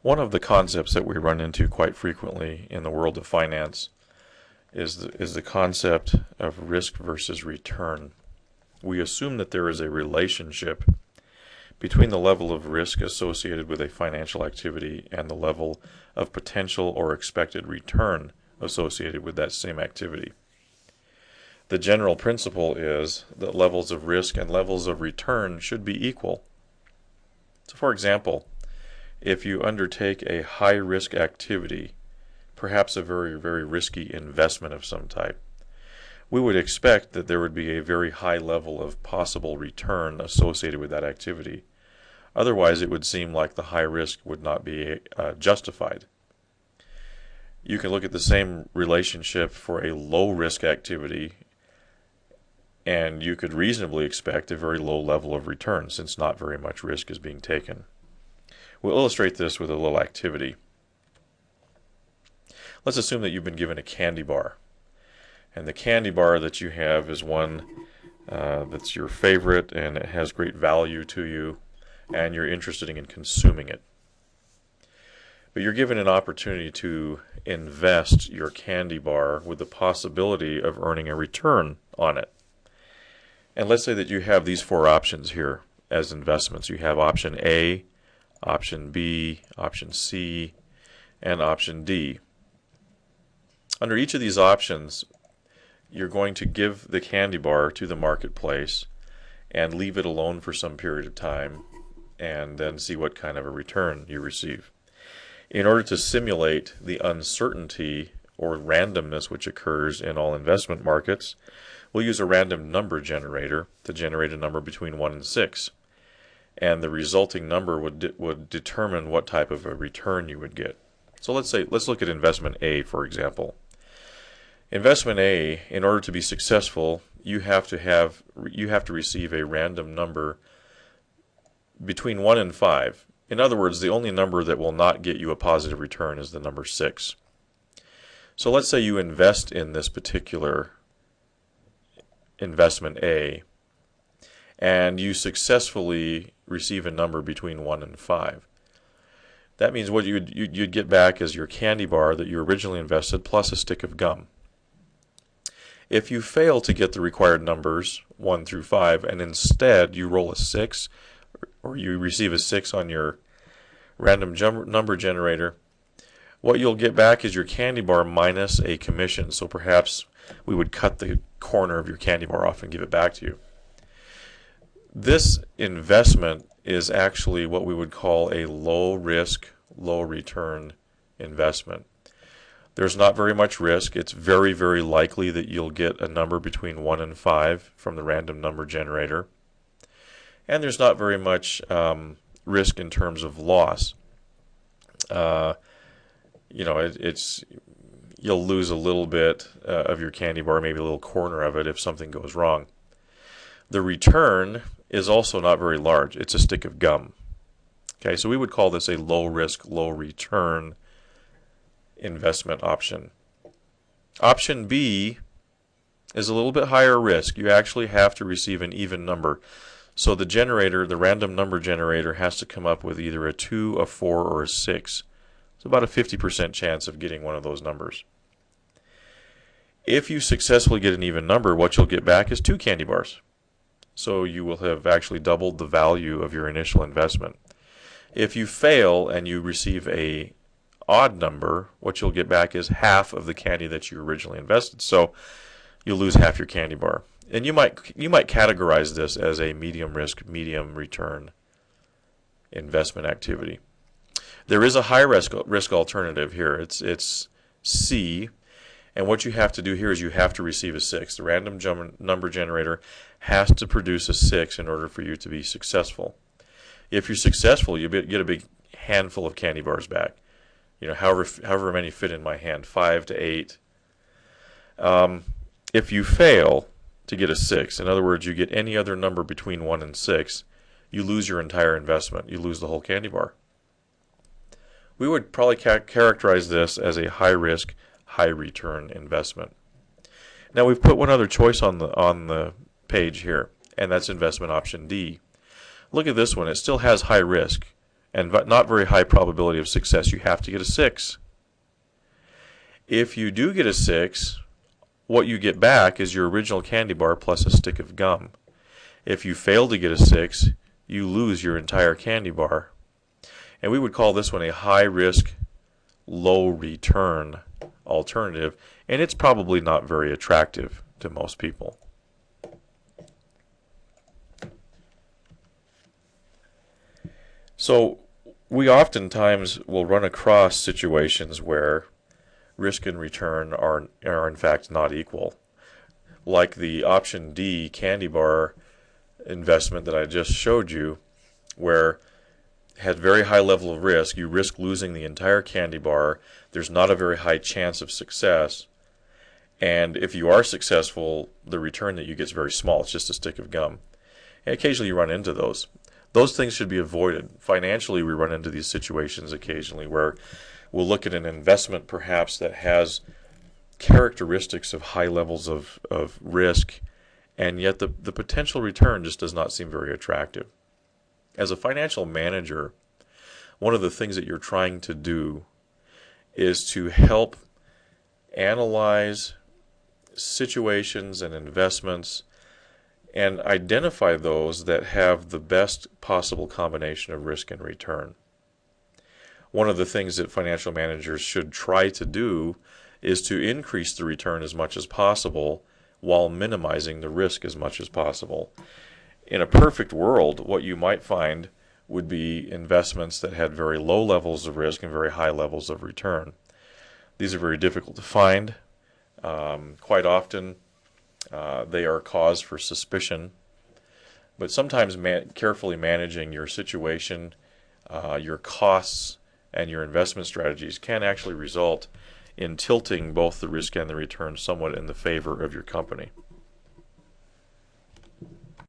One of the concepts that we run into quite frequently in the world of finance is the concept of risk versus return. We assume that there is a relationship between the level of risk associated with a financial activity and the level of potential or expected return associated with that same activity. The general principle is that levels of risk and levels of return should be equal. So for example, if you undertake a high-risk activity, perhaps a very, very risky investment of some type, we would expect that there would be a very high level of possible return associated with that activity. Otherwise, it would seem like the high risk would not be justified. You can look at the same relationship for a low-risk activity, and you could reasonably expect a very low level of return since not very much risk is being taken. We'll illustrate this with a little activity. Let's assume that you've been given a candy bar. And the candy bar that you have is one that's your favorite and it has great value to you and you're interested in consuming it. But you're given an opportunity to invest your candy bar with the possibility of earning a return on it. And let's say that you have these four options here as investments. You have option A, option B, option C, and option D. Under each of these options, you're going to give the candy bar to the marketplace and leave it alone for some period of time and then see what kind of a return you receive. In order to simulate the uncertainty or randomness which occurs in all investment markets, we'll use a random number generator to generate a number between 1 and 6. And the resulting number would determine what type of a return you would get. So let's look at investment A, for example. Investment A, in order to be successful, you have to receive a random number between 1 and 5. In other words, the only number that will not get you a positive return is the number 6. So let's say you invest in this particular investment A, and you successfully receive a number between 1 and 5. That means what you'd get back is your candy bar that you originally invested plus a stick of gum. If you fail to get the required numbers 1 through 5 and instead you roll a 6 or you receive a 6 on your random number generator, what you'll get back is your candy bar minus a commission. So perhaps we would cut the corner of your candy bar off and give it back to you. This investment is actually what we would call a low risk, low return investment. There's not very much risk. It's very, very likely that you'll get a number between 1 and 5 from the random number generator. And there's not very much risk in terms of loss. You'll lose a little bit of your candy bar, maybe a little corner of it if something goes wrong. The return is also not very large. It's a stick of gum. Okay, so we would call this a low risk, low return investment option. Option B is a little bit higher risk. You actually have to receive an even number. So the generator, the random number generator, has to come up with either a 2, a 4, or a 6. It's about a 50% chance of getting one of those numbers. If you successfully get an even number, what you'll get back is 2 candy bars. So you will have actually doubled the value of your initial investment. If you fail and you receive a odd number, what you'll get back is half of the candy that you originally invested. So you'll lose half your candy bar. And you might categorize this as a medium risk, medium return investment activity. There is a high risk alternative here. It's C. And what you have to do here is you have to receive a 6. The random number generator has to produce a 6 in order for you to be successful. If you're successful, you get a big handful of candy bars back. You know, however many fit in my hand, 5 to 8. If you fail to get a 6, in other words, you get any other number between 1 and 6, you lose your entire investment. You lose the whole candy bar. We would probably characterize this as a high risk, high return investment. Now we've put one other choice on the page here, and that's investment option D. Look at this one. It still has high risk. and not very high probability of success. You have to get a 6. If you do get a 6, what you get back is your original candy bar plus a stick of gum. If you fail to get a 6, you lose your entire candy bar. And we would call this one a high risk, low return alternative, and it's probably not very attractive to most people. So we oftentimes will run across situations where risk and return are in fact not equal. Like the option D candy bar investment that I just showed you, where it had very high level of risk. You risk losing the entire candy bar. There's not a very high chance of success. And if you are successful, the return that you get is very small. It's just a stick of gum. And occasionally you run into those. Those things should be avoided. Financially, we run into these situations occasionally where we'll look at an investment perhaps that has characteristics of high levels of risk, and yet the potential return just does not seem very attractive. As a financial manager, one of the things that you're trying to do is to help analyze situations and investments and identify those that have the best possible combination of risk and return. One of the things that financial managers should try to do is to increase the return as much as possible while minimizing the risk as much as possible. In a perfect world, what you might find would be investments that had very low levels of risk and very high levels of return. These are very difficult to find. Quite often, they are cause for suspicion. But sometimes carefully managing your situation, your costs, and your investment strategies can actually result in tilting both the risk and the return somewhat in the favor of your company.